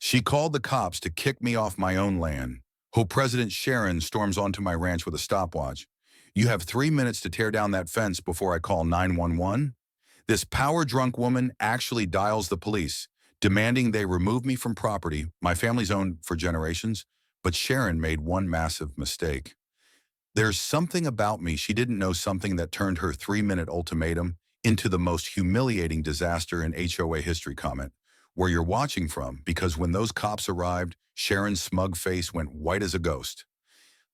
She called the cops to kick me off my own land. President Sharon storms onto my ranch with a stopwatch. You have 3 minutes to tear down that fence before I call 911. This power-drunk woman actually dials the police, demanding they remove me from property my family's owned for generations, but Sharon made one massive mistake. There's something about me she didn't know, something that turned her 3-minute ultimatum into the most humiliating disaster in HOA history. Comment where you're watching from, because when those cops arrived, Sharon's smug face went white as a ghost.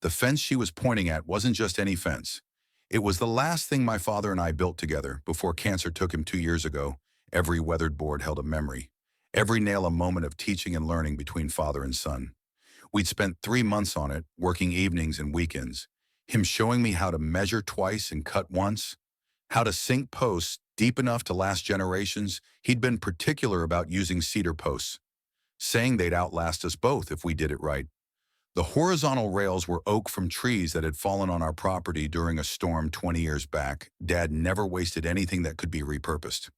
The fence she was pointing at wasn't just any fence. It was the last thing my father and I built together before cancer took him 2 years ago. Every weathered board held a memory. Every nail a moment of teaching and learning between father and son. We'd spent 3 months on it, working evenings and weekends. Him showing me how to measure twice and cut once, how to sink posts deep enough to last generations. He'd been particular about using cedar posts, saying they'd outlast us both if we did it right. The horizontal rails were oak from trees that had fallen on our property during a storm 20 years back. Dad never wasted anything that could be repurposed.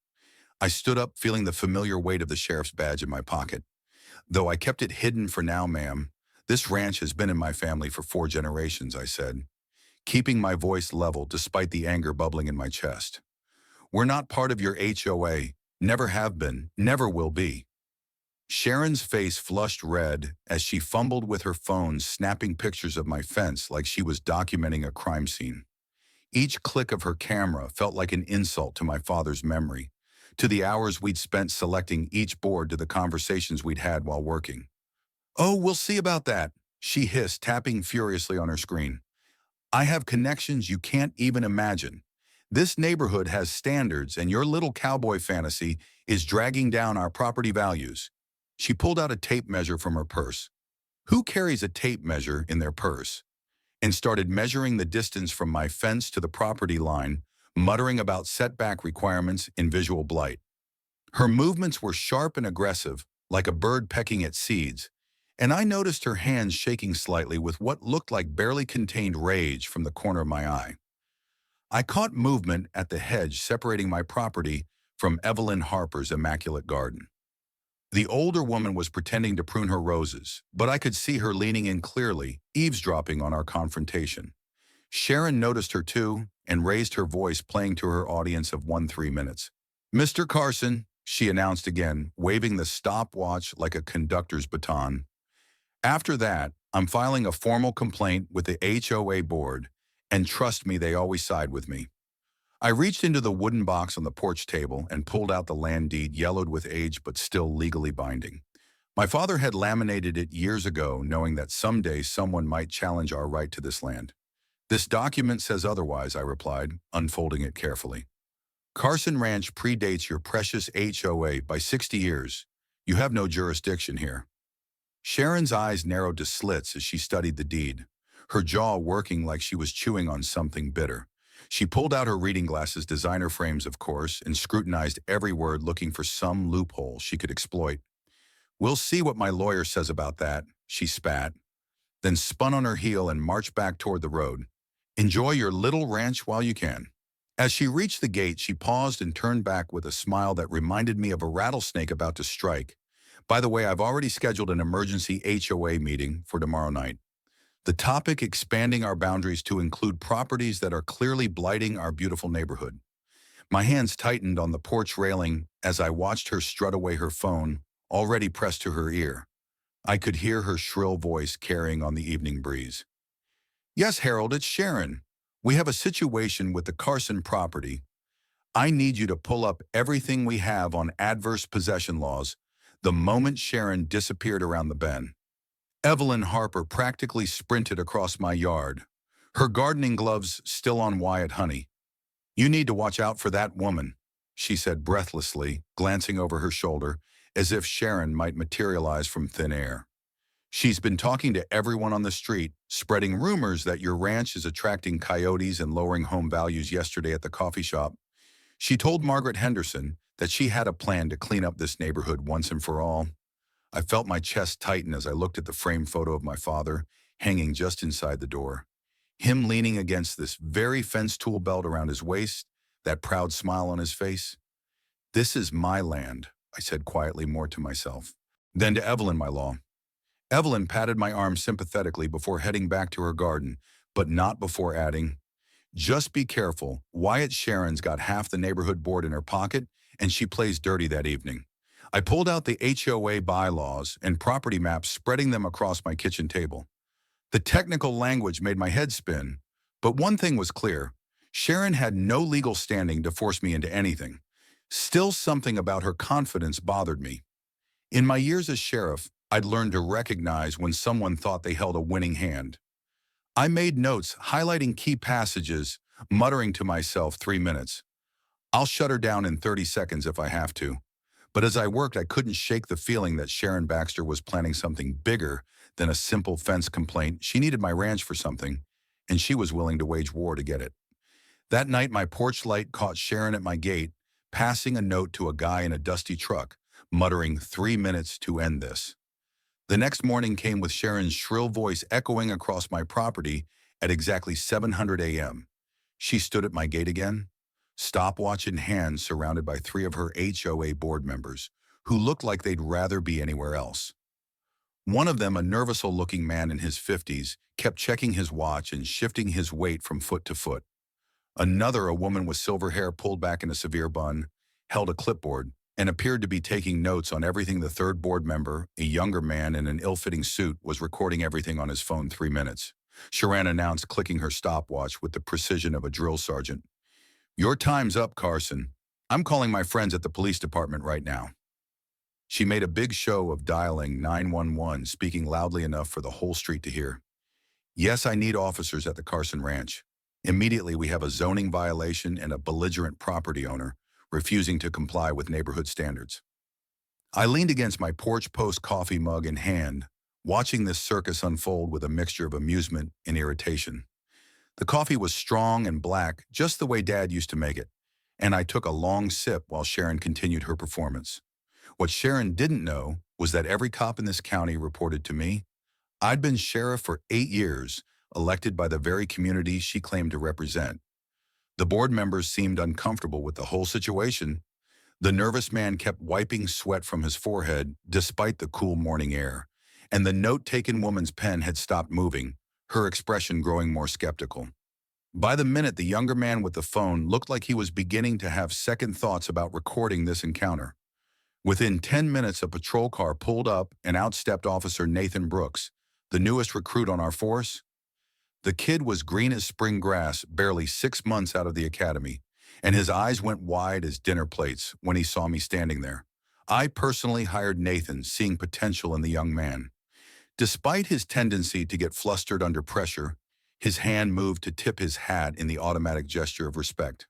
I stood up, feeling the familiar weight of the sheriff's badge in my pocket. Though I kept it hidden for now, ma'am. This ranch has been in my family for 4 generations, I said, keeping my voice level despite the anger bubbling in my chest. We're not part of your HOA, never have been, never will be. Sharon's face flushed red as she fumbled with her phone, snapping pictures of my fence like she was documenting a crime scene. Each click of her camera felt like an insult to my father's memory, to the hours we'd spent selecting each board, to the conversations we'd had while working. Oh, we'll see about that, she hissed, tapping furiously on her screen. I have connections you can't even imagine. This neighborhood has standards, and your little cowboy fantasy is dragging down our property values. She pulled out a tape measure from her purse. Who carries a tape measure in their purse? And started measuring the distance from my fence to the property line, muttering about setback requirements in visual blight. Her movements were sharp and aggressive, like a bird pecking at seeds, and I noticed her hands shaking slightly with what looked like barely contained rage from the corner of my eye. I caught movement at the hedge separating my property from Evelyn Harper's immaculate garden. The older woman was pretending to prune her roses, but I could see her leaning in clearly, eavesdropping on our confrontation. Sharon noticed her too and raised her voice, playing to her audience of 3 minutes. Mr. Carson, she announced again, waving the stopwatch like a conductor's baton. After that, I'm filing a formal complaint with the HOA board, and trust me, they always side with me. I reached into the wooden box on the porch table and pulled out the land deed, yellowed with age but still legally binding. My father had laminated it years ago, knowing that someday someone might challenge our right to this land. This document says otherwise, I replied, unfolding it carefully. Carson Ranch predates your precious HOA by 60 years. You have no jurisdiction here. Sharon's eyes narrowed to slits as she studied the deed, her jaw working like she was chewing on something bitter. She pulled out her reading glasses, designer frames of course, and scrutinized every word, looking for some loophole she could exploit. We'll see what my lawyer says about that, she spat, then spun on her heel and marched back toward the road. Enjoy your little ranch while you can. As she reached the gate, she paused and turned back with a smile that reminded me of a rattlesnake about to strike. By the way, I've already scheduled an emergency HOA meeting for tomorrow night. The topic expanding our boundaries to include properties that are clearly blighting our beautiful neighborhood. My hands tightened on the porch railing as I watched her strut away, her phone already pressed to her ear. I could hear her shrill voice carrying on the evening breeze. Yes, Harold, it's Sharon. We have a situation with the Carson property. I need you to pull up everything we have on adverse possession laws the moment Sharon disappeared around the bend. Evelyn Harper practically sprinted across my yard, her gardening gloves still on Wyatt Honey. You need to watch out for that woman, she said breathlessly, glancing over her shoulder as if Sharon might materialize from thin air. She's been talking to everyone on the street, spreading rumors that your ranch is attracting coyotes and lowering home values. Yesterday at the coffee shop, she told Margaret Henderson that she had a plan to clean up this neighborhood once and for all. I felt my chest tighten as I looked at the framed photo of my father, hanging just inside the door. Him leaning against this very fence, tool belt around his waist, that proud smile on his face. This is my land, I said quietly, more to myself. Then to Evelyn, my law. Evelyn patted my arm sympathetically before heading back to her garden, but not before adding, just be careful. Wyatt Sharon's got half the neighborhood board in her pocket, and she plays dirty that evening. I pulled out the HOA bylaws and property maps, spreading them across my kitchen table. The technical language made my head spin, but one thing was clear. Sharon had no legal standing to force me into anything. Still, something about her confidence bothered me. In my years as sheriff, I'd learned to recognize when someone thought they held a winning hand. I made notes, highlighting key passages, muttering to myself 3 minutes. I'll shut her down in 30 seconds if I have to. But as I worked, I couldn't shake the feeling that Sharon Baxter was planning something bigger than a simple fence complaint. She needed my ranch for something, and she was willing to wage war to get it. That night, my porch light caught Sharon at my gate, passing a note to a guy in a dusty truck, muttering 3 minutes to end this. The next morning came with Sharon's shrill voice echoing across my property at exactly 700 a.m. She stood at my gate again, stopwatch in hand, surrounded by 3 of her HOA board members, who looked like they'd rather be anywhere else. One of them, a nervous-looking man in his 50s, kept checking his watch and shifting his weight from foot to foot. Another, a woman with silver hair pulled back in a severe bun, held a clipboard and appeared to be taking notes on everything. The third board member, a younger man in an ill-fitting suit, was recording everything on his phone. 3 minutes. Sharon announced, clicking her stopwatch with the precision of a drill sergeant. Your time's up, Carson. I'm calling my friends at the police department right now. She made a big show of dialing 911, speaking loudly enough for the whole street to hear. Yes, I need officers at the Carson Ranch. Immediately, we have a zoning violation and a belligerent property owner refusing to comply with neighborhood standards. I leaned against my porch post, coffee mug in hand, watching this circus unfold with a mixture of amusement and irritation. The coffee was strong and black, just the way Dad used to make it, and I took a long sip while Sharon continued her performance. What Sharon didn't know was that every cop in this county reported to me. I'd been sheriff for 8 years, elected by the very community she claimed to represent. The board members seemed uncomfortable with the whole situation. The nervous man kept wiping sweat from his forehead despite the cool morning air, and the note-taking woman's pen had stopped moving, her expression growing more skeptical. By the minute, the younger man with the phone looked like he was beginning to have second thoughts about recording this encounter. Within 10 minutes, a patrol car pulled up and out stepped Officer Nathan Brooks, the newest recruit on our force. The kid was green as spring grass, barely 6 months out of the academy, and his eyes went wide as dinner plates when he saw me standing there. I personally hired Nathan, seeing potential in the young man. Despite his tendency to get flustered under pressure, his hand moved to tip his hat in the automatic gesture of respect.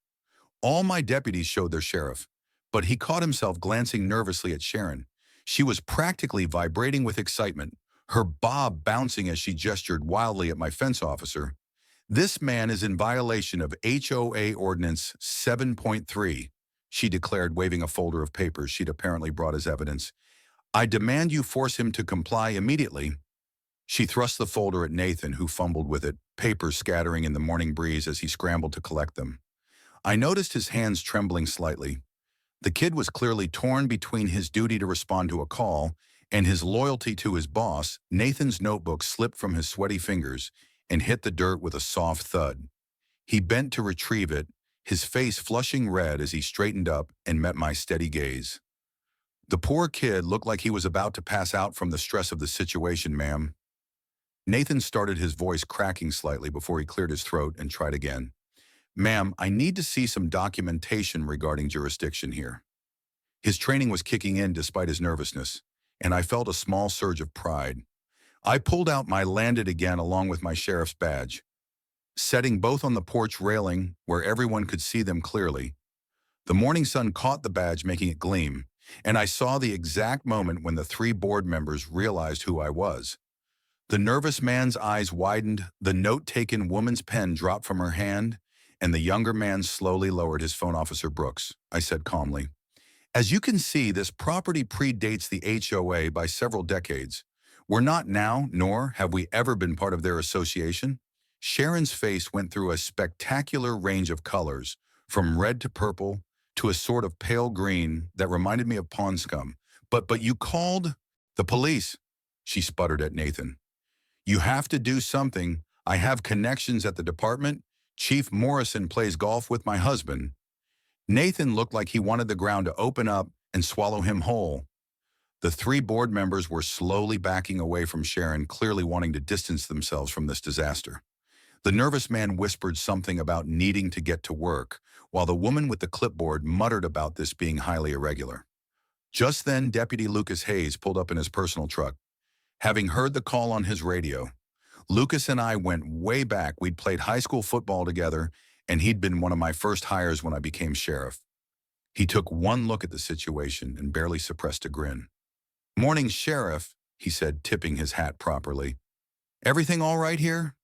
All my deputies showed their sheriff, but he caught himself glancing nervously at Sharon. She was practically vibrating with excitement, her bob bouncing as she gestured wildly at my fence officer. This man is in violation of HOA Ordinance 7.3, she declared, waving a folder of papers she'd apparently brought as evidence. I demand you force him to comply immediately. She thrust the folder at Nathan, who fumbled with it, papers scattering in the morning breeze as he scrambled to collect them. I noticed his hands trembling slightly. The kid was clearly torn between his duty to respond to a call and his loyalty to his boss. Nathan's notebook slipped from his sweaty fingers and hit the dirt with a soft thud. He bent to retrieve it, his face flushing red as he straightened up and met my steady gaze. The poor kid looked like he was about to pass out from the stress of the situation, ma'am. Nathan started, his voice cracking slightly before he cleared his throat and tried again. Ma'am, I need to see some documentation regarding jurisdiction here. His training was kicking in despite his nervousness, and I felt a small surge of pride. I pulled out my landed again along with my sheriff's badge, setting both on the porch railing where everyone could see them clearly. The morning sun caught the badge, making it gleam, and I saw the exact moment when the 3 board members realized who I was. The nervous man's eyes widened, the note-taken woman's pen dropped from her hand, and the younger man slowly lowered his phone. Officer Brooks, I said calmly. As you can see, this property predates the HOA by several decades. We're not now, nor have we ever been part of their association. Sharon's face went through a spectacular range of colors, from red to purple to a sort of pale green that reminded me of pond scum. But you called? The police, she sputtered at Nathan. You have to do something. I have connections at the department. Chief Morrison plays golf with my husband. Nathan looked like he wanted the ground to open up and swallow him whole. The three board members were slowly backing away from Sharon, clearly wanting to distance themselves from this disaster. The nervous man whispered something about needing to get to work, while the woman with the clipboard muttered about this being highly irregular. Just then, Deputy Lucas Hayes pulled up in his personal truck. Having heard the call on his radio, Lucas and I went way back. We'd played high school football together, and he'd been one of my first hires when I became sheriff. He took one look at the situation and barely suppressed a grin. Morning, Sheriff, he said, tipping his hat properly. Everything all right here?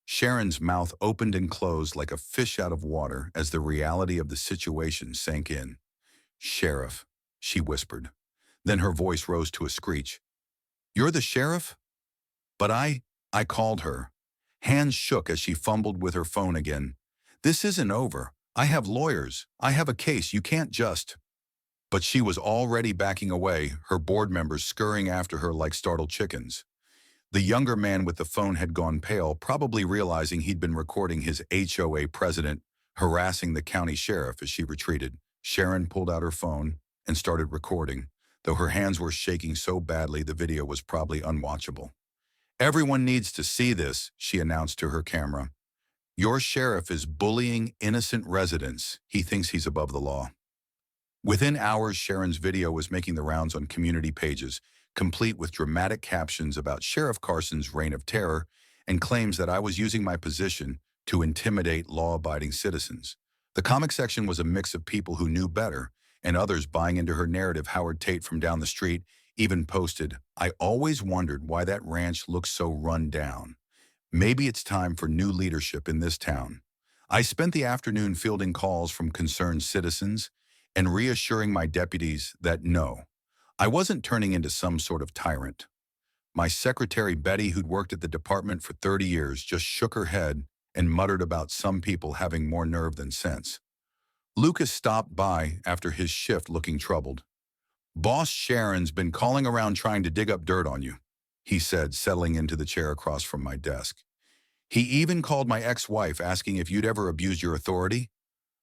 Sharon's mouth opened and closed like a fish out of water as the reality of the situation sank in. Sheriff, she whispered. Then her voice rose to a screech. You're the sheriff? But I called her. Hands shook as she fumbled with her phone again. This isn't over. I have lawyers. I have a case. You can't just... But she was already backing away, her board members scurrying after her like startled chickens. The younger man with the phone had gone pale, probably realizing he'd been recording his HOA president harassing the county sheriff as she retreated. Sharon pulled out her phone and started recording, though her hands were shaking so badly the video was probably unwatchable. Everyone needs to see this, she announced to her camera. Your sheriff is bullying innocent residents. He thinks he's above the law. Within hours, Sharon's video was making the rounds on community pages, complete with dramatic captions about Sheriff Carson's reign of terror and claims that I was using my position to intimidate law-abiding citizens. The comment section was a mix of people who knew better and others buying into her narrative. Howard Tate from down the street even posted, I always wondered why that ranch looks so run down. Maybe it's time for new leadership in this town. I spent the afternoon fielding calls from concerned citizens and reassuring my deputies that no, I wasn't turning into some sort of tyrant. My secretary Betty, who'd worked at the department for 30 years, just shook her head and muttered about some people having more nerve than sense. Lucas stopped by after his shift looking troubled. Boss Sharon's been calling around trying to dig up dirt on you, he said, settling into the chair across from my desk. He even called my ex-wife asking if you'd ever abused your authority.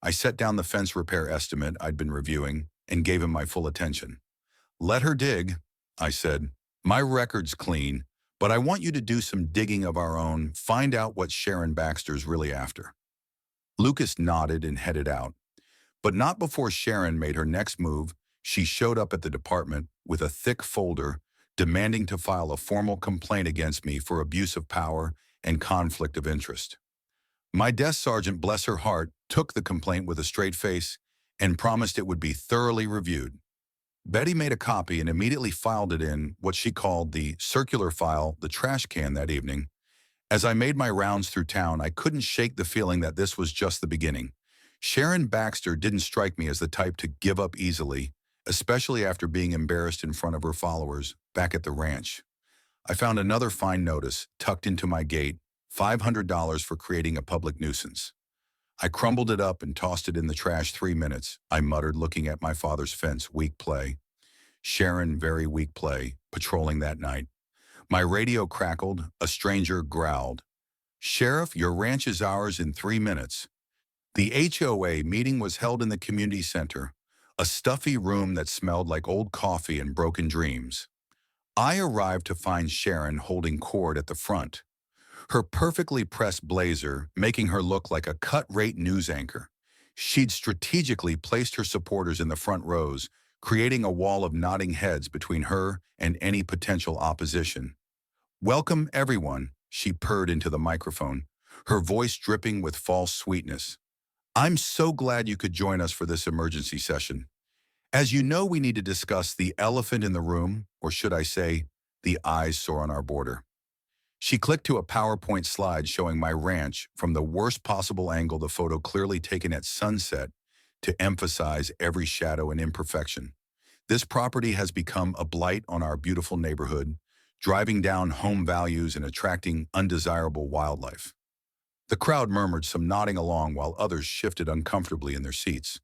I set down the fence repair estimate I'd been reviewing and gave him my full attention. Let her dig, I said. My record's clean, but I want you to do some digging of our own, find out what Sharon Baxter's really after. Lucas nodded and headed out. But not before Sharon made her next move. She showed up at the department with a thick folder demanding to file a formal complaint against me for abuse of power and conflict of interest. My desk sergeant, bless her heart, took the complaint with a straight face and promised it would be thoroughly reviewed. Betty made a copy and immediately filed it in what she called the circular file, the trash can, that evening. As I made my rounds through town, I couldn't shake the feeling that this was just the beginning. Sharon Baxter didn't strike me as the type to give up easily, especially after being embarrassed in front of her followers back at the ranch. I found another fine notice tucked into my gate, $500 for creating a public nuisance. I crumbled it up and tossed it in the trash. 3 minutes, I muttered, looking at my father's fence. Weak play. Sharon, very weak play, patrolling that night. My radio crackled. A stranger growled. Sheriff, your ranch is ours in 3 minutes. The HOA meeting was held in the community center, a stuffy room that smelled like old coffee and broken dreams. I arrived to find Sharon holding court at the front, her perfectly pressed blazer making her look like a cut-rate news anchor. She'd strategically placed her supporters in the front rows, creating a wall of nodding heads between her and any potential opposition. Welcome, everyone, she purred into the microphone, her voice dripping with false sweetness. I'm so glad you could join us for this emergency session. As you know, we need to discuss the elephant in the room, or should I say, the eyesore on our border. She clicked to a PowerPoint slide showing my ranch from the worst possible angle, the photo clearly taken at sunset to emphasize every shadow and imperfection. This property has become a blight on our beautiful neighborhood, driving down home values and attracting undesirable wildlife. The crowd murmured, some nodding along while others shifted uncomfortably in their seats.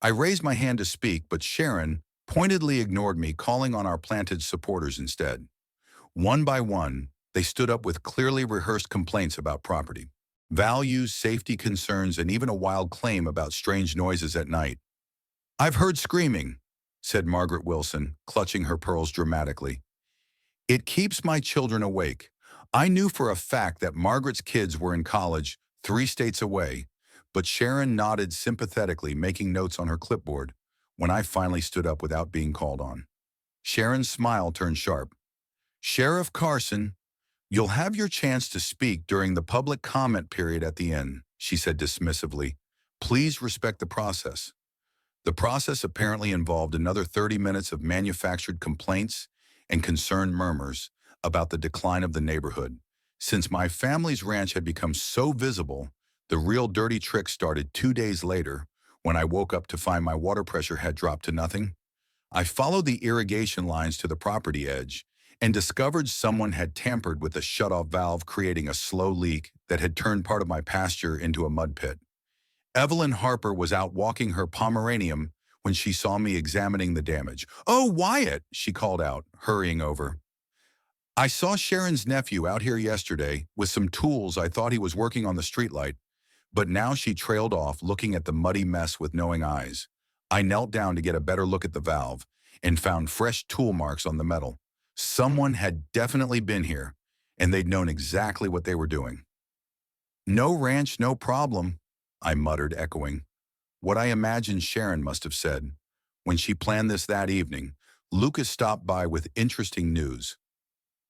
I raised my hand to speak, but Sharon, pointedly ignored me, calling on our planted supporters instead. One by one, they stood up with clearly rehearsed complaints about property, values, safety concerns, and even a wild claim about strange noises at night. "I've heard screaming," said Margaret Wilson, clutching her pearls dramatically. "It keeps my children awake." I knew for a fact that Margaret's kids were in college 3 states away, but Sharon nodded sympathetically, making notes on her clipboard when I finally stood up without being called on. Sharon's smile turned sharp. "Sheriff Carson, you'll have your chance to speak during the public comment period at the end," she said dismissively. "Please respect the process." The process apparently involved another 30 minutes of manufactured complaints and concerned murmurs about the decline of the neighborhood. Since my family's ranch had become so visible, the real dirty trick started 2 days later when I woke up to find my water pressure had dropped to nothing. I followed the irrigation lines to the property edge and discovered someone had tampered with the shutoff valve, creating a slow leak that had turned part of my pasture into a mud pit. Evelyn Harper was out walking her Pomeranian when she saw me examining the damage. "Oh, Wyatt," she called out, hurrying over. "I saw Sharon's nephew out here yesterday with some tools. I thought he was working on the streetlight." But now she trailed off, looking at the muddy mess with knowing eyes. I knelt down to get a better look at the valve and found fresh tool marks on the metal. Someone had definitely been here, and they'd known exactly what they were doing. "No ranch, no problem," I muttered, echoing what I imagined Sharon must have said. When she planned this that evening, Lucas stopped by with interesting news.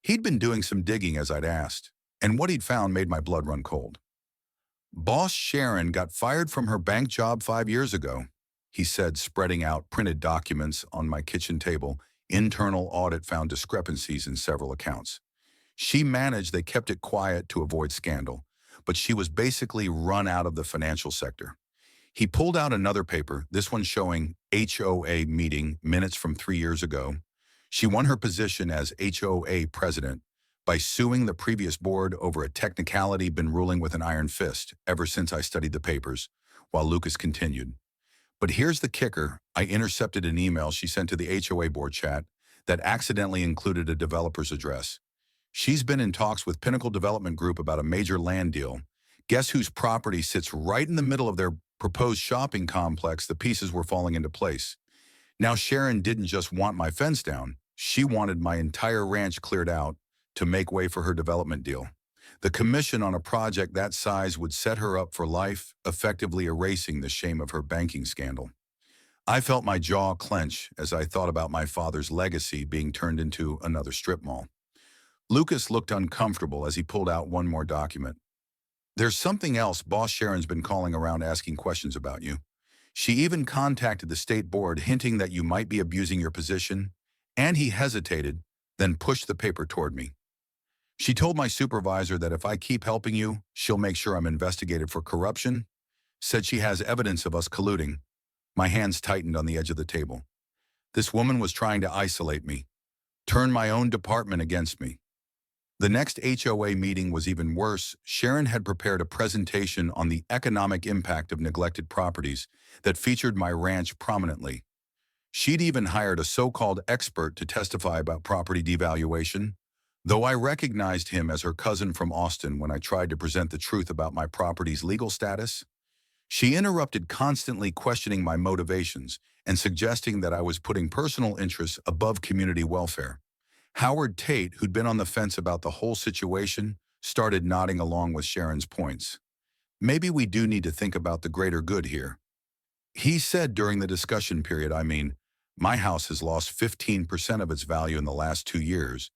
He'd been doing some digging as I'd asked, and what he'd found made my blood run cold. "Boss Sharon got fired from her bank job 5 years ago," he said, spreading out printed documents on my kitchen table. Internal audit found discrepancies in several accounts. She managed they kept it quiet to avoid scandal, but she was basically run out of the financial sector. He pulled out another paper, this one showing HOA meeting minutes from 3 years ago. She won her position as HOA president by suing the previous board over a technicality, been ruling with an iron fist ever since I studied the papers, while Lucas continued. "But here's the kicker. I intercepted an email she sent to the HOA board chat that accidentally included a developer's address. She's been in talks with Pinnacle Development Group about a major land deal. Guess whose property sits right in the middle of their proposed shopping complex? The pieces were falling into place. Now Sharon didn't just want my fence down, she wanted my entire ranch cleared out to make way for her development deal. The commission on a project that size would set her up for life, effectively erasing the shame of her banking scandal." I felt my jaw clench as I thought about my father's legacy being turned into another strip mall. Lucas looked uncomfortable as he pulled out one more document. "There's something else. Boss Sharon's been calling around asking questions about you. She even contacted the state board hinting that you might be abusing your position," and he hesitated, then pushed the paper toward me. "She told my supervisor that if I keep helping you, she'll make sure I'm investigated for corruption. Said she has evidence of us colluding." My hands tightened on the edge of the table. This woman was trying to isolate me, turn my own department against me. The next HOA meeting was even worse. Sharon had prepared a presentation on the economic impact of neglected properties that featured my ranch prominently. She'd even hired a so-called expert to testify about property devaluation, though I recognized him as her cousin from Austin when I tried to present the truth about my property's legal status. She interrupted, constantly questioning my motivations and suggesting that I was putting personal interests above community welfare. Howard Tate, who'd been on the fence about the whole situation, started nodding along with Sharon's points. "Maybe we do need to think about the greater good here," he said during the discussion period. "I mean, my house has lost 15% of its value in the last 2 years.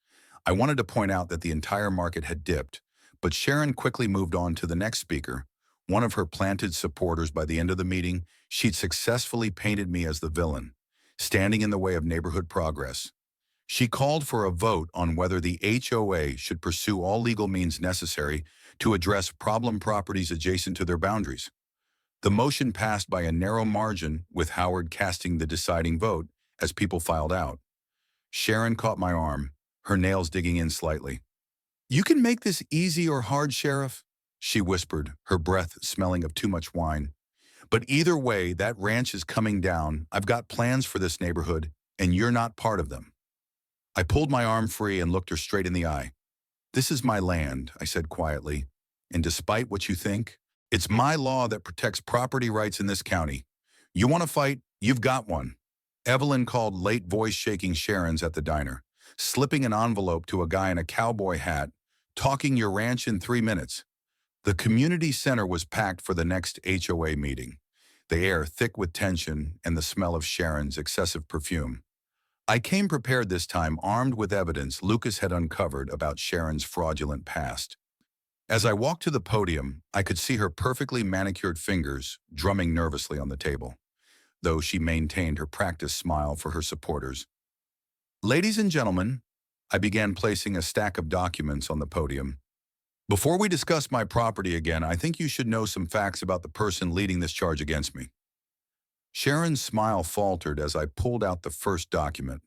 I wanted to point out that the entire market had dipped, but Sharon quickly moved on to the next speaker, one of her planted supporters. By the end of the meeting, she'd successfully painted me as the villain, standing in the way of neighborhood progress. She called for a vote on whether the HOA should pursue all legal means necessary to address problem properties adjacent to their boundaries. The motion passed by a narrow margin, with Howard casting the deciding vote as people filed out. Sharon caught my arm, her nails digging in slightly. "You can make this easy or hard, Sheriff," she whispered, her breath smelling of too much wine. "But either way, that ranch is coming down. I've got plans for this neighborhood, and you're not part of them. I pulled my arm free and looked her straight in the eye. This is my land, I said quietly, and despite what you think, it's my law that protects property rights in this county. You want to fight? You've got one. Evelyn called late voice-shaking Sharon's at the diner, slipping an envelope to a guy in a cowboy hat, talking your ranch in 3 minutes. The community center was packed for the next HOA meeting, the air thick with tension and the smell of Sharon's excessive perfume. I came prepared this time, armed with evidence Lucas had uncovered about Sharon's fraudulent past. As I walked to the podium, I could see her perfectly manicured fingers drumming nervously on the table, though she maintained her practiced smile for her supporters. Ladies and gentlemen, I began placing a stack of documents on the podium. Before we discuss my property again, I think you should know some facts about the person leading this charge against me. Sharon's smile faltered as I pulled out the first document.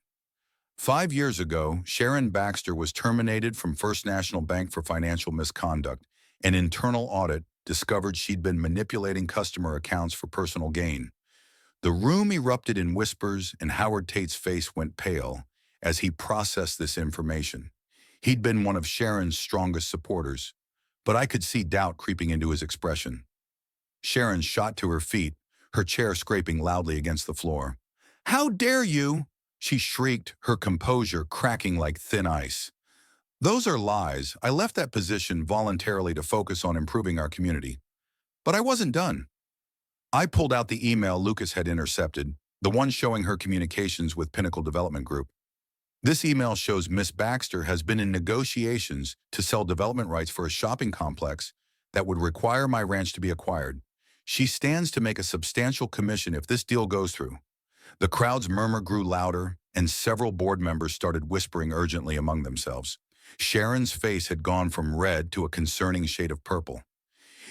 5 years ago, Sharon Baxter was terminated from First National Bank for financial misconduct. An internal audit discovered she'd been manipulating customer accounts for personal gain. The room erupted in whispers, and Howard Tate's face went pale as he processed this information. He'd been one of Sharon's strongest supporters, but I could see doubt creeping into his expression. Sharon shot to her feet, her chair scraping loudly against the floor. "How dare you?" she shrieked, her composure cracking like thin ice. "Those are lies. I left that position voluntarily to focus on improving our community. But I wasn't done." I pulled out the email Lucas had intercepted, the one showing her communications with Pinnacle Development Group. This email shows Miss Baxter has been in negotiations to sell development rights for a shopping complex that would require my ranch to be acquired. She stands to make a substantial commission if this deal goes through. The crowd's murmur grew louder, and several board members started whispering urgently among themselves. Sharon's face had gone from red to a concerning shade of purple.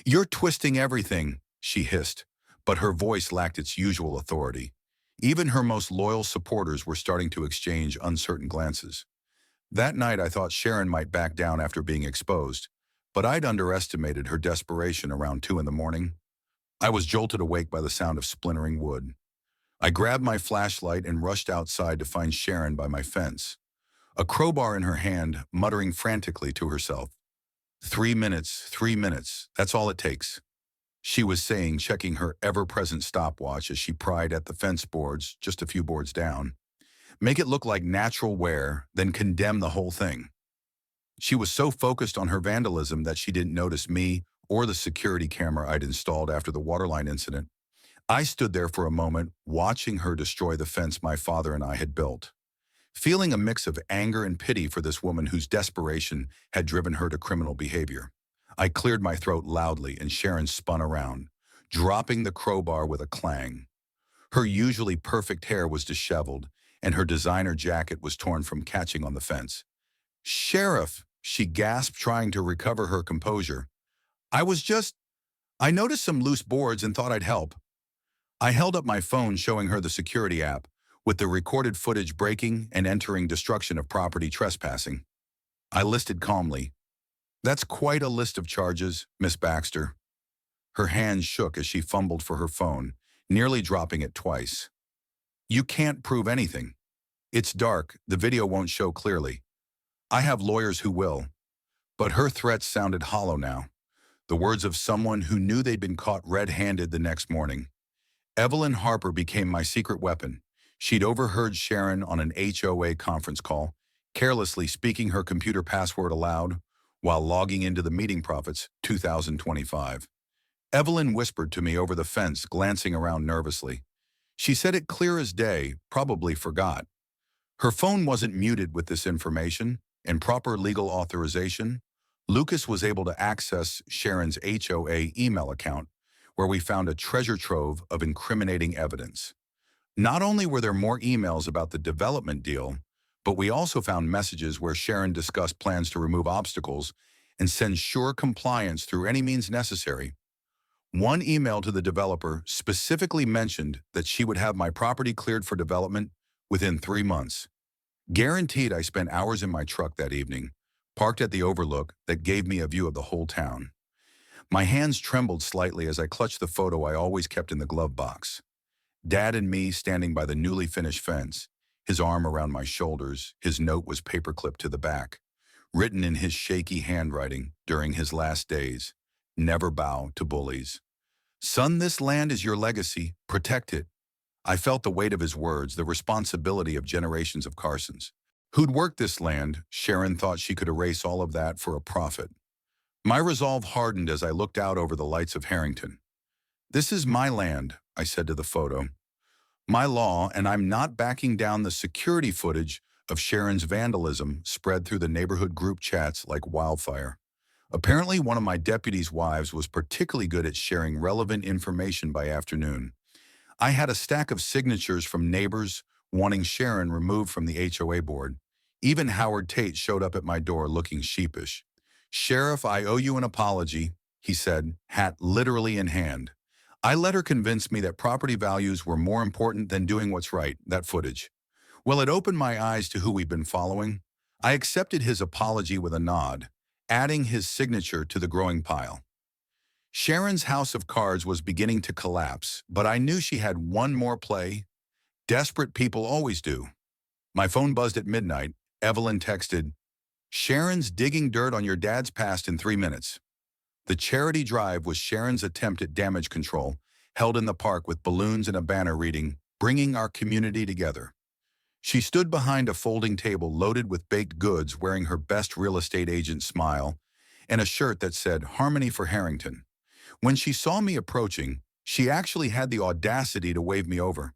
"You're twisting everything," she hissed, but her voice lacked its usual authority. Even her most loyal supporters were starting to exchange uncertain glances. That night I thought Sharon might back down after being exposed, but I'd underestimated her desperation around 2 in the morning. I was jolted awake by the sound of splintering wood. I grabbed my flashlight and rushed outside to find Sharon by my fence, a crowbar in her hand, muttering frantically to herself. 3 minutes, 3 minutes, that's all it takes," she was saying, checking her ever-present stopwatch as she pried at the fence boards just a few boards down. "Make it look like natural wear, then condemn the whole thing." She was so focused on her vandalism that she didn't notice me or the security camera I'd installed after the waterline incident. I stood there for a moment, watching her destroy the fence my father and I had built, feeling a mix of anger and pity for this woman whose desperation had driven her to criminal behavior. I cleared my throat loudly, and Sharon spun around, dropping the crowbar with a clang. Her usually perfect hair was disheveled, and her designer jacket was torn from catching on the fence. "Sheriff," she gasped, trying to recover her composure. I noticed some loose boards and thought I'd help." I held up my phone, showing her the security app, with the recorded footage breaking and entering destruction of property trespassing. I listed calmly, "That's quite a list of charges, Miss Baxter." Her hands shook as she fumbled for her phone, nearly dropping it twice. "You can't prove anything. It's dark, the video won't show clearly. I have lawyers who will." But her threats sounded hollow now, the words of someone who knew they'd been caught red-handed the next morning. Evelyn Harper became my secret weapon. She'd overheard Sharon on an HOA conference call, carelessly speaking her computer password aloud while logging into the meeting profits 2025. Evelyn whispered to me over the fence, glancing around nervously. She said it clear as day, probably forgot. Her phone wasn't muted with this information, and proper legal authorization. Lucas was able to access Sharon's HOA email account, where we found a treasure trove of incriminating evidence. Not only were there more emails about the development deal, but we also found messages where Sharon discussed plans to remove obstacles and send sure compliance through any means necessary. One email to the developer specifically mentioned that she would have my property cleared for development within 3 months. Guaranteed. I spent hours in my truck that evening, parked at the overlook that gave me a view of the whole town. My hands trembled slightly as I clutched the photo I always kept in the glove box. Dad and me standing by the newly finished fence, his arm around my shoulders. His note was paperclipped to the back, written in his shaky handwriting during his last days. Never bow to bullies. Son, this land is your legacy. Protect it. I felt the weight of his words, the responsibility of generations of Carsons. Who'd worked this land, Sharon thought she could erase all of that for a profit. My resolve hardened as I looked out over the lights of Harrington. This is my land, I said to the photo. My law, and I'm not backing down. The security footage of Sharon's vandalism spread through the neighborhood group chats like wildfire. Apparently, one of my deputy's wives was particularly good at sharing relevant information by afternoon. I had a stack of signatures from neighbors wanting Sharon removed from the HOA board. Even Howard Tate showed up at my door looking sheepish. Sheriff, I owe you an apology, he said, hat literally in hand. I let her convince me that property values were more important than doing what's right, that footage. Well, it opened my eyes to who we've been following. I accepted his apology with a nod, adding his signature to the growing pile. Sharon's house of cards was beginning to collapse, but I knew she had one more play. Desperate people always do. My phone buzzed at midnight. Evelyn texted, Sharon's digging dirt on your dad's past in 3 minutes. The charity drive was Sharon's attempt at damage control, held in the park with balloons and a banner reading, Bringing Our Community Together. She stood behind a folding table loaded with baked goods, wearing her best real estate agent smile and a shirt that said Harmony for Harrington. When she saw me approaching, she actually had the audacity to wave me over.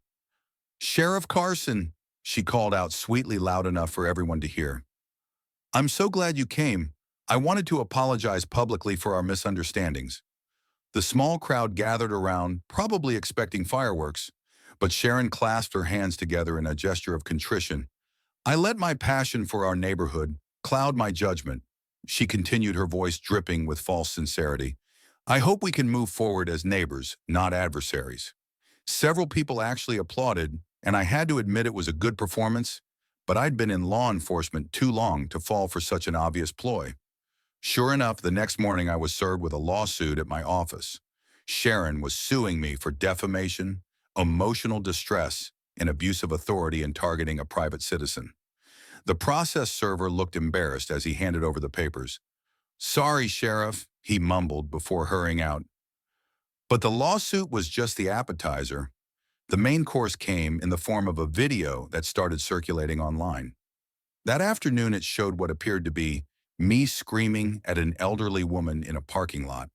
Sheriff Carson, she called out sweetly, loud enough for everyone to hear. I'm so glad you came. I wanted to apologize publicly for our misunderstandings. The small crowd gathered around, probably expecting fireworks, but Sharon clasped her hands together in a gesture of contrition. I let my passion for our neighborhood cloud my judgment. She continued, her voice dripping with false sincerity. I hope we can move forward as neighbors, not adversaries. Several people actually applauded, and I had to admit it was a good performance, but I'd been in law enforcement too long to fall for such an obvious ploy. Sure enough, the next morning I was served with a lawsuit at my office. Sharon was suing me for defamation, emotional distress, and abuse of authority in targeting a private citizen. The process server looked embarrassed as he handed over the papers. Sorry, Sheriff, he mumbled before hurrying out. But the lawsuit was just the appetizer. The main course came in the form of a video that started circulating online. That afternoon, it showed what appeared to be me screaming at an elderly woman in a parking lot,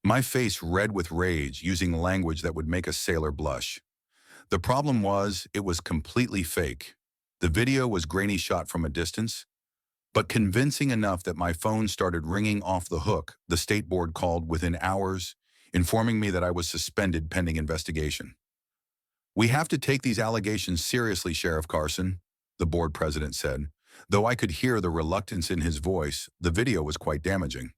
my face red with rage, using language that would make a sailor blush. The problem was, it was completely fake. The video was grainy, shot from a distance, but convincing enough that my phone started ringing off the hook. The state board called within hours, informing me that I was suspended pending investigation. We have to take these allegations seriously, Sheriff Carson, the board president said. Though I could hear the reluctance in his voice, the video was quite damaging.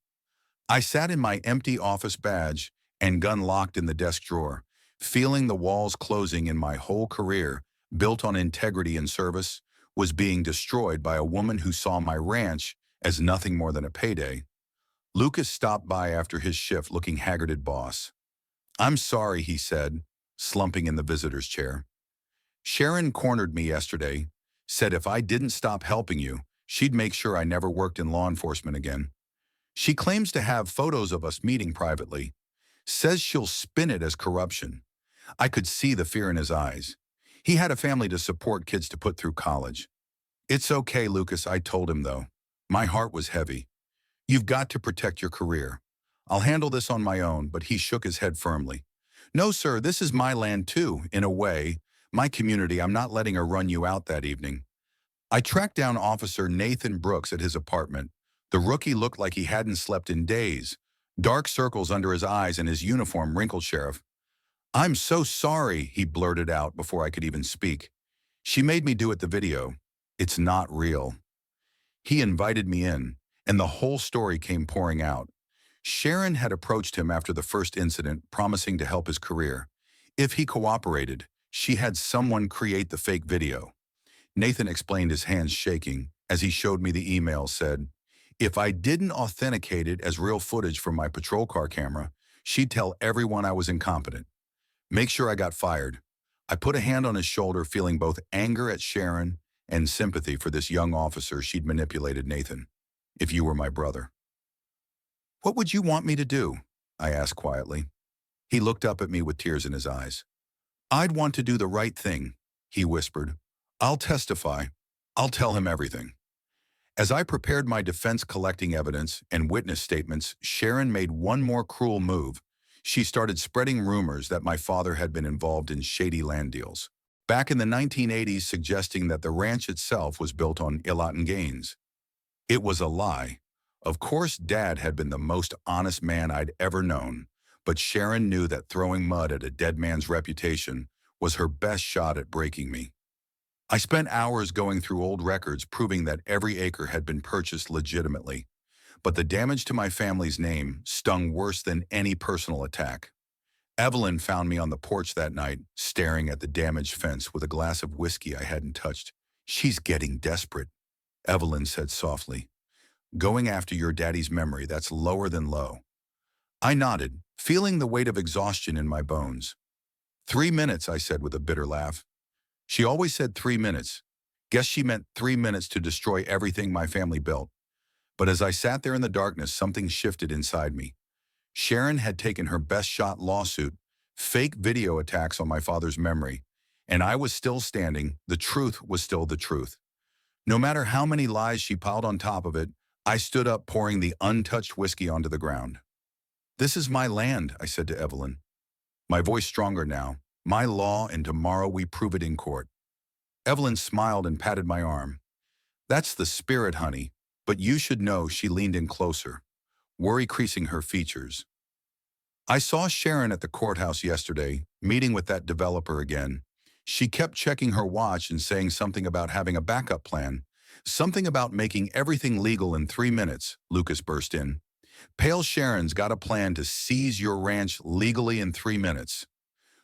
I sat in my empty office badge and gun locked in the desk drawer, feeling the walls closing. In my whole career, built on integrity and service, was being destroyed by a woman who saw my ranch as nothing more than a payday. Lucas stopped by after his shift, looking haggard at boss. I'm sorry, he said, slumping in the visitor's chair. Sharon cornered me yesterday, said if I didn't stop helping you, she'd make sure I never worked in law enforcement again. She claims to have photos of us meeting privately, says she'll spin it as corruption. I could see the fear in his eyes. He had a family to support, kids to put through college. It's okay, Lucas, I told him though. My heart was heavy. You've got to protect your career. I'll handle this on my own, but he shook his head firmly. No, sir, this is my land too, in a way. My community. I'm not letting her run you out that evening. I tracked down Officer Nathan Brooks at his apartment. The rookie looked like he hadn't slept in days. Dark circles under his eyes and his uniform wrinkled. Sheriff, I'm so sorry, he blurted out before I could even speak. She made me do it, the video. It's not real. He invited me in, and the whole story came pouring out. Sharon had approached him after the first incident, promising to help his career. If he cooperated, she had someone create the fake video. Nathan explained, his hands shaking, as he showed me the email. Said, if I didn't authenticate it as real footage from my patrol car camera, she'd tell everyone I was incompetent. Make sure I got fired. I put a hand on his shoulder, feeling both anger at Sharon and sympathy for this young officer she'd manipulated. Nathan, if you were my brother, what would you want me to do? I asked quietly. He looked up at me with tears in his eyes. I'd want to do the right thing, he whispered. I'll testify. I'll tell him everything. As I prepared my defense collecting evidence and witness statements, Sharon made one more cruel move. She started spreading rumors that my father had been involved in shady land deals back in the 1980s, suggesting that the ranch itself was built on ill-gotten gains. It was a lie. Of course, Dad had been the most honest man I'd ever known, but Sharon knew that throwing mud at a dead man's reputation was her best shot at breaking me. I spent hours going through old records proving that every acre had been purchased legitimately, but the damage to my family's name stung worse than any personal attack. Evelyn found me on the porch that night, staring at the damaged fence with a glass of whiskey I hadn't touched. She's getting desperate, Evelyn said softly. Going after your daddy's memory, that's lower than low. I nodded, feeling the weight of exhaustion in my bones. 3 minutes, I said with a bitter laugh. She always said 3 minutes. Guess she meant 3 minutes to destroy everything my family built. But as I sat there in the darkness, something shifted inside me. Sharon had taken her best shot lawsuit, fake video attacks on my father's memory, and I was still standing. The truth was still the truth. No matter how many lies she piled on top of it, I stood up, pouring the untouched whiskey onto the ground. This is my land, I said to Evelyn. My voice stronger now. My law, and tomorrow we prove it in court. Evelyn smiled and patted my arm. That's the spirit, honey, but you should know. She leaned in closer, worry creasing her features. I saw Sharon at the courthouse yesterday, meeting with that developer again. She kept checking her watch and saying something about having a backup plan, something about making everything legal in 3 minutes, Lucas burst in. Pale Sharon's got a plan to seize your ranch legally in 3 minutes.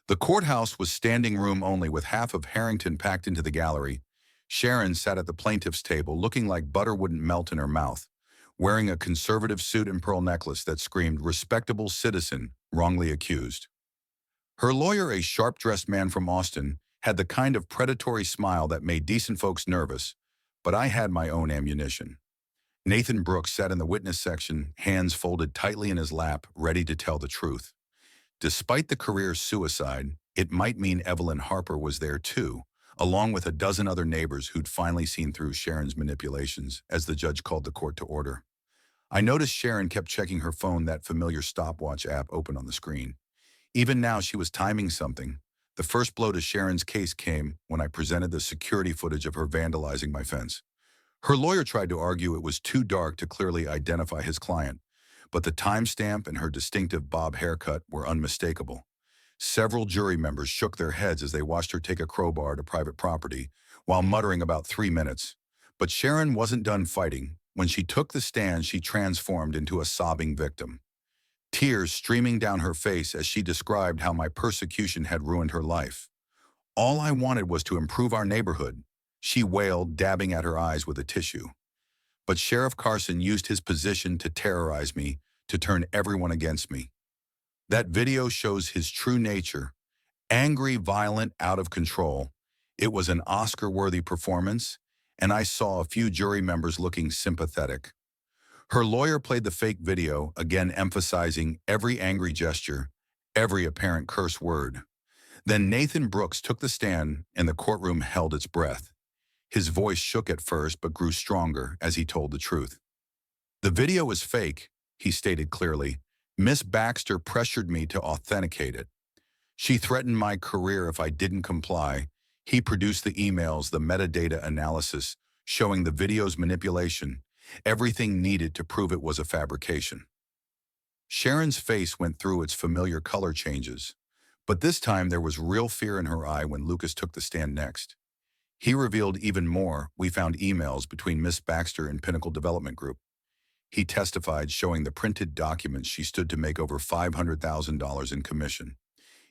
The courthouse was standing room only, with half of Harrington packed into the gallery. Sharon sat at the plaintiff's table, looking like butter wouldn't melt in her mouth, wearing a conservative suit and pearl necklace that screamed respectable citizen, wrongly accused. Her lawyer, a sharp-dressed man from Austin, had the kind of predatory smile that made decent folks nervous, but I had my own ammunition. Nathan Brooks sat in the witness section, hands folded tightly in his lap, ready to tell the truth. Despite the career suicide, it might mean Evelyn Harper was there too, along with a dozen other neighbors who'd finally seen through Sharon's manipulations, as the judge called the court to order. I noticed Sharon kept checking her phone, that familiar stopwatch app open on the screen. Even now, she was timing something. The first blow to Sharon's case came when I presented the security footage of her vandalizing my fence. Her lawyer tried to argue it was too dark to clearly identify his client, but the timestamp and her distinctive bob haircut were unmistakable. Several jury members shook their heads as they watched her take a crowbar to private property, while muttering about 3 minutes. But Sharon wasn't done fighting. When she took the stand, she transformed into a sobbing victim, tears streaming down her face as she described how my persecution had ruined her life. All I wanted was to improve our neighborhood, she wailed, dabbing at her eyes with a tissue. But Sheriff Carson used his position to terrorize me, to turn everyone against me. That video shows his true nature: angry, violent, out of control. It was an Oscar-worthy performance, and I saw a few jury members looking sympathetic. Her lawyer played the fake video, again emphasizing every angry gesture, every apparent curse word. Then Nathan Brooks took the stand, and the courtroom held its breath. His voice shook at first but grew stronger as he told the truth. The video is fake, he stated clearly. Miss Baxter pressured me to authenticate it. She threatened my career if I didn't comply. He produced the emails, the metadata analysis, showing the video's manipulation, everything needed to prove it was a fabrication. Sharon's face went through its familiar color changes, but this time there was real fear in her eye when Lucas took the stand next. He revealed even more. We found emails between Miss Baxter and Pinnacle Development Group. He testified, showing the printed documents she stood to make over $500,000 in commission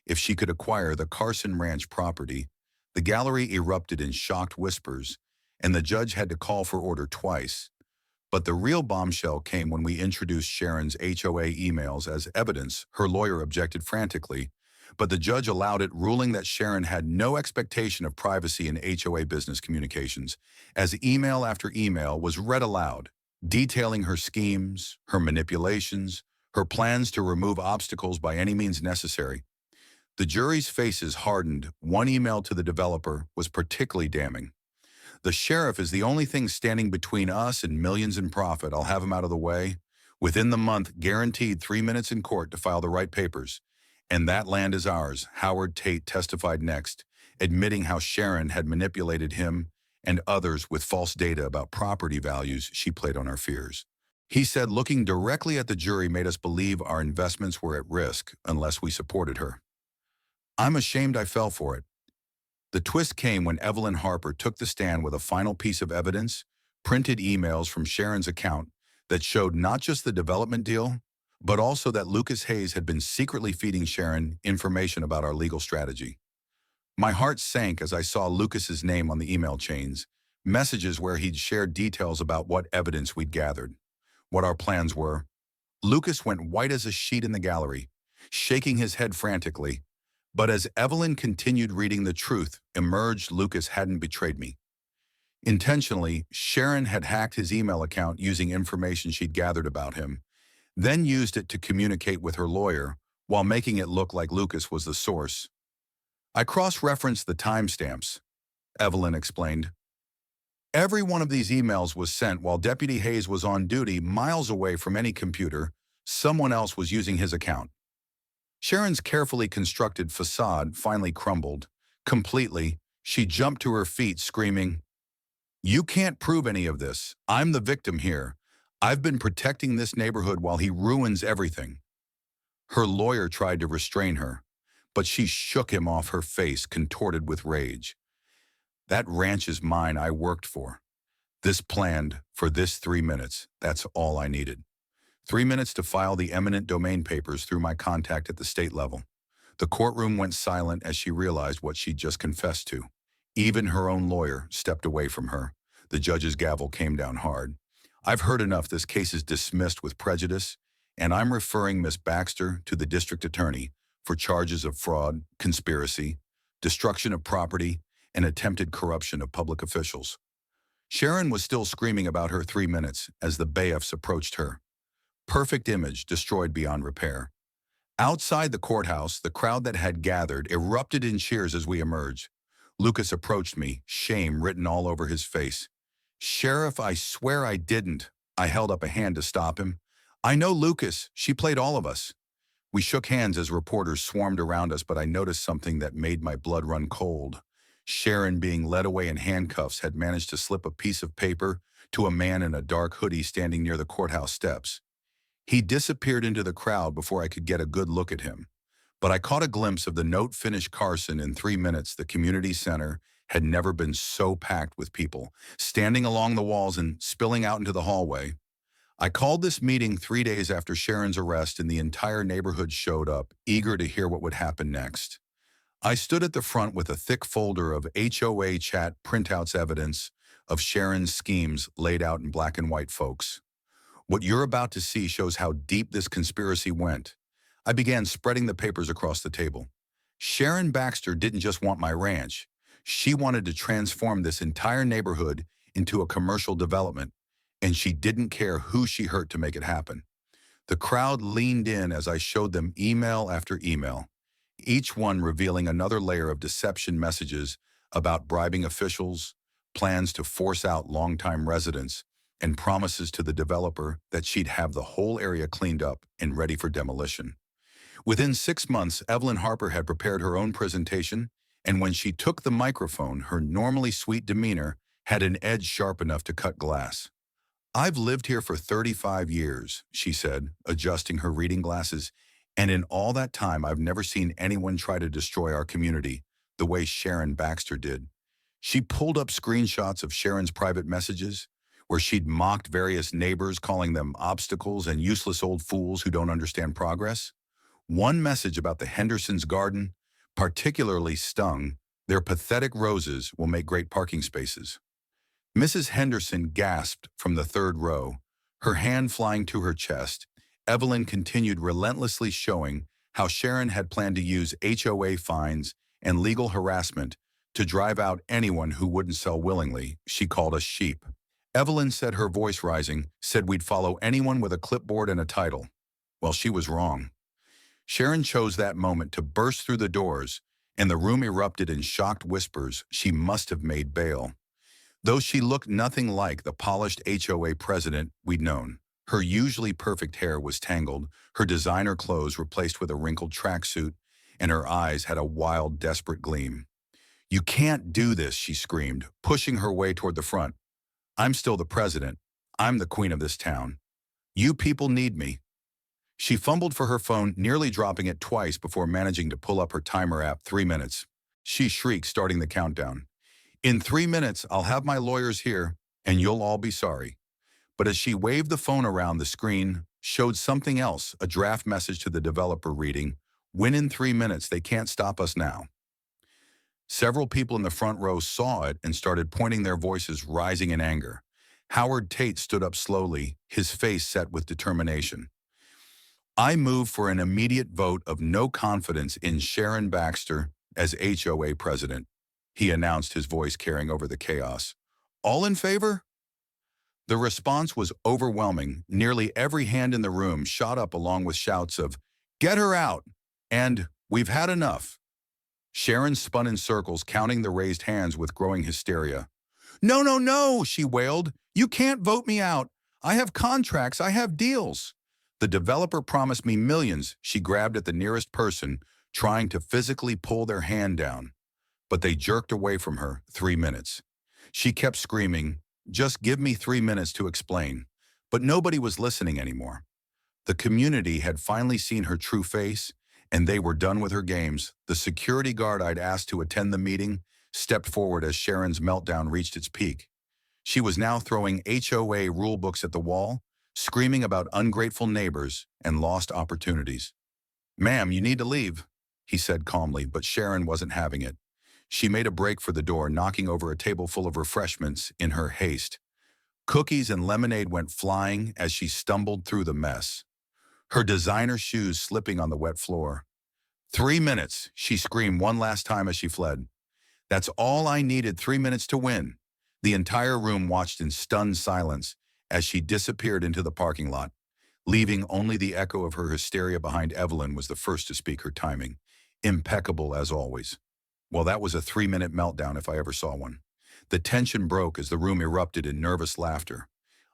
if she could acquire the Carson Ranch property. The gallery erupted in shocked whispers, and the judge had to call for order twice. But the real bombshell came when we introduced Sharon's HOA emails as evidence. Her lawyer objected frantically, but the judge allowed it, ruling that Sharon had no expectation of privacy in HOA business communications, as email after email was read aloud, detailing her schemes, her manipulations, her plans to remove obstacles by any means necessary. The jury's faces hardened. One email to the developer was particularly damning. "The sheriff is the only thing standing between us and millions in profit. I'll have him out of the way. Within the month, guaranteed 3 minutes in court to file the right papers. And that land is ours." Howard Tate testified next, admitting how Sharon had manipulated him and others with false data about property values she played on our fears. He said looking directly at the jury made us believe our investments were at risk unless we supported her. "I'm ashamed I fell for it." The twist came when Evelyn Harper took the stand with a final piece of evidence, printed emails from Sharon's account that showed not just the development deal, but also that Lucas Hayes had been secretly feeding Sharon information about our legal strategy. My heart sank as I saw Lucas's name on the email chains, messages where he'd shared details about what evidence we'd gathered, what our plans were. Lucas went white as a sheet in the gallery, shaking his head frantically. But as Evelyn continued reading, the truth emerged: Lucas hadn't betrayed me. Intentionally, Sharon had hacked his email account using information she'd gathered about him, then used it to communicate with her lawyer while making it look like Lucas was the source. "I cross-referenced the timestamps," Evelyn explained. "Every one of these emails was sent while Deputy Hayes was on duty, miles away from any computer. Someone else was using his account." Sharon's carefully constructed facade finally crumbled. Completely, she jumped to her feet, screaming, "You can't prove any of this. I'm the victim here. I've been protecting this neighborhood while he ruins everything." Her lawyer tried to restrain her, but she shook him off, her face contorted with rage. "That ranch is mine. I worked for this, planned for this. 3 minutes. That's all I needed. 3 minutes to file the eminent domain papers through my contact at the state level." The courtroom went silent as she realized what she'd just confessed to. Even her own lawyer stepped away from her. The judge's gavel came down hard. "I've heard enough. This case is dismissed with prejudice, and I'm referring Miss Baxter to the district attorney for charges of fraud, conspiracy, destruction of property, and attempted corruption of public officials." Sharon was still screaming about her 3 minutes as the bailiffs approached her. Perfect image destroyed beyond repair. Outside the courthouse, the crowd that had gathered erupted in cheers as we emerged. Lucas approached me, shame written all over his face. "Sheriff, I swear I didn't." I held up a hand to stop him. "I know Lucas. She played all of us." We shook hands as reporters swarmed around us, but I noticed something that made my blood run cold. Sharon, being led away in handcuffs, had managed to slip a piece of paper to a man in a dark hoodie standing near the courthouse steps. He disappeared into the crowd before I could get a good look at him. But I caught a glimpse of the note. "Finished Carson in 3 minutes. The community center had never been so packed with people, standing along the walls and spilling out into the hallway." I called this meeting 3 days after Sharon's arrest, and the entire neighborhood showed up, eager to hear what would happen next. I stood at the front with a thick folder of HOA chat printouts, evidence of Sharon's schemes laid out in black and white, folks. "What you're about to see shows how deep this conspiracy went." I began spreading the papers across the table. Sharon Baxter didn't just want my ranch. She wanted to transform this entire neighborhood into a commercial development, and she didn't care who she hurt to make it happen. The crowd leaned in as I showed them email after email, each one revealing another layer of deception: messages about bribing officials, plans to force out longtime residents, and promises to the developer that she'd have the whole area cleaned up and ready for demolition. Within 6 months, Evelyn Harper had prepared her own presentation, and when she took the microphone, her normally sweet demeanor had an edge sharp enough to cut glass. "I've lived here for 35 years, she said, adjusting her reading glasses, "and in all that time, I've never seen anyone try to destroy our community the way Sharon Baxter did." She pulled up screenshots of Sharon's private messages, where she'd mocked various neighbors, calling them obstacles and useless old fools who don't understand progress. One message about the Hendersons' garden particularly stung: "Their pathetic roses will make great parking spaces." Mrs. Henderson gasped from the third row, her hand flying to her chest. Evelyn continued, relentlessly showing how Sharon had planned to use HOA fines and legal harassment to drive out anyone who wouldn't sell willingly. She called us sheep. Evelyn said, her voice rising, said we'd follow anyone with a clipboard and a title. Well, she was wrong. Sharon chose that moment to burst through the doors, and the room erupted in shocked whispers. She must have made bail. Though she looked nothing like the polished HOA president we'd known. Her usually perfect hair was tangled, her designer clothes replaced with a wrinkled tracksuit, and her eyes had a wild, desperate gleam. "You can't do this," she screamed, pushing her way toward the front. "I'm still the president. I'm the queen of this town. You people need me." She fumbled for her phone, nearly dropping it twice before managing to pull up her timer app. 3 minutes. She shrieked, starting the countdown. "In 3 minutes, I'll have my lawyers here, and you'll all be sorry." But as she waved the phone around, the screen showed something else, a draft message to the developer reading, "Win in 3 minutes, they can't stop us now." Several people in the front row saw it and started pointing, their voices rising in anger. Howard Tate stood up slowly, his face set with determination. "I move for an immediate vote of no confidence in Sharon Baxter as HOA president," he announced, his voice carrying over the chaos. "All in favor?" The response was overwhelming. Nearly every hand in the room shot up, along with shouts of, "Get her out!" and "We've had enough." Sharon spun in circles, counting the raised hands with growing hysteria. "No, no, no," she wailed. "You can't vote me out. I have contracts. I have deals. The developer promised me millions." She grabbed at the nearest person, trying to physically pull their hand down. But they jerked away from her. 3 minutes. She kept screaming, "Just give me 3 minutes to explain." But nobody was listening anymore. The community had finally seen her true face, and they were done with her games. The security guard I'd asked to attend the meeting stepped forward as Sharon's meltdown reached its peak. She was now throwing HOA rulebooks at the wall, screaming about ungrateful neighbors and lost opportunities. "Ma'am, you need to leave," he said calmly, but Sharon wasn't having it. She made a break for the door, knocking over a table full of refreshments in her haste. Cookies and lemonade went flying as she stumbled through the mess, her designer shoes slipping on the wet floor. 3 minutes, she screamed one last time as she fled. "That's all I needed, 3 minutes to win." The entire room watched in stunned silence as she disappeared into the parking lot, leaving only the echo of her hysteria behind. Evelyn was the first to speak, her timing impeccable as always. Well, that was a 3-minute meltdown if I ever saw one. The tension broke as the room erupted in nervous laughter.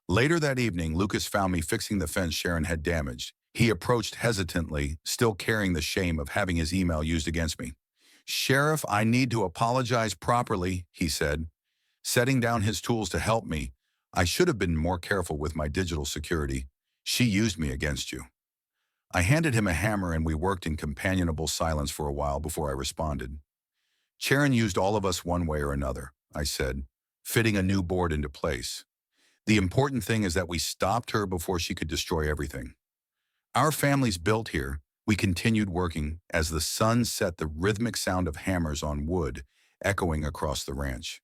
Later that evening, Lucas found me fixing the fence Sharon had damaged. He approached hesitantly, still carrying the shame of having his email used against me. "Sheriff, I need to apologize properly," he said, setting down his tools to help me. "I should have been more careful with my digital security. She used me against you." I handed him a hammer and we worked in companionable silence for a while before I responded. "Sharon used all of us one way or another," I said, fitting a new board into place. "The important thing is that we stopped her before she could destroy everything. Our family's built here." We continued working as the sun set, the rhythmic sound of hammers on wood echoing across the ranch.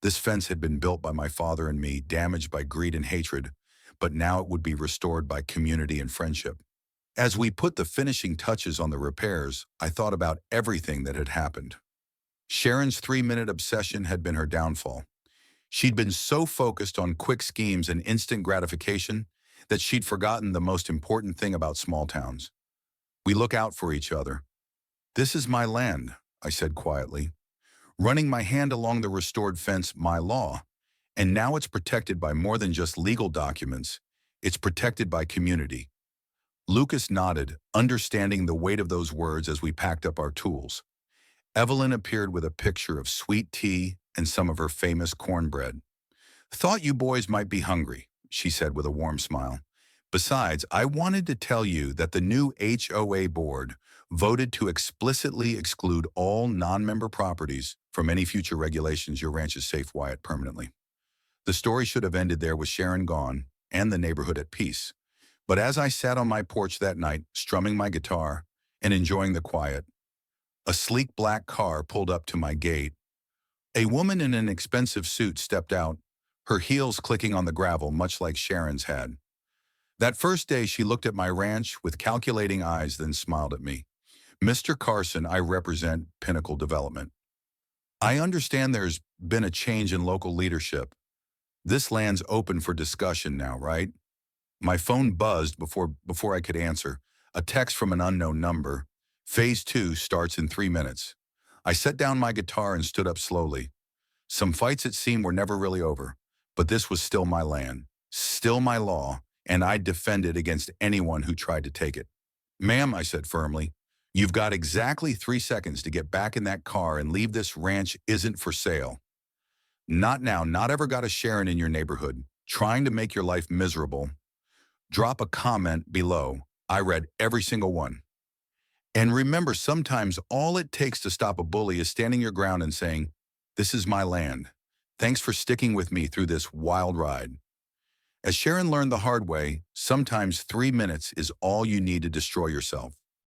This fence had been built by my father and me, damaged by greed and hatred, but now it would be restored by community and friendship. As we put the finishing touches on the repairs, I thought about everything that had happened. Sharon's 3-minute obsession had been her downfall. She'd been so focused on quick schemes and instant gratification that she'd forgotten the most important thing about small towns. We look out for each other. "This is my land," I said quietly, running my hand along the restored fence, "my law. And now it's protected by more than just legal documents. It's protected by community." Lucas nodded, understanding the weight of those words as we packed up our tools. Evelyn appeared with a picture of sweet tea and some of her famous cornbread. "Thought you boys might be hungry," she said with a warm smile. "Besides, I wanted to tell you that the new HOA board voted to explicitly exclude all non-member properties from any future regulations. Your ranch is safe, Wyatt, permanently." The story should have ended there, with Sharon gone and the neighborhood at peace. But as I sat on my porch that night, strumming my guitar and enjoying the quiet, a sleek black car pulled up to my gate. A woman in an expensive suit stepped out, her heels clicking on the gravel much like Sharon's had. That first day, she looked at my ranch with calculating eyes, then smiled at me. Mr. Carson, I represent Pinnacle Development. I understand there's been a change in local leadership. This land's open for discussion now, right? My phone buzzed before I could answer. A text from an unknown number. Phase 2 starts in 3 minutes. I set down my guitar and stood up slowly. Some fights, it seemed, were never really over, but this was still my land, still my law, and I'd defend it against anyone who tried to take it. Ma'am, I said firmly, you've got exactly 3 seconds to get back in that car and leave. This ranch isn't for sale. Not now, not ever. Got a Sharon in your neighborhood, trying to make your life miserable. Drop a comment below. I read every single one. And remember, sometimes all it takes to stop a bully is standing your ground and saying, this is my land. Thanks for sticking with me through this wild ride. As Sharon learned the hard way, sometimes 3 minutes is all you need to destroy yourself.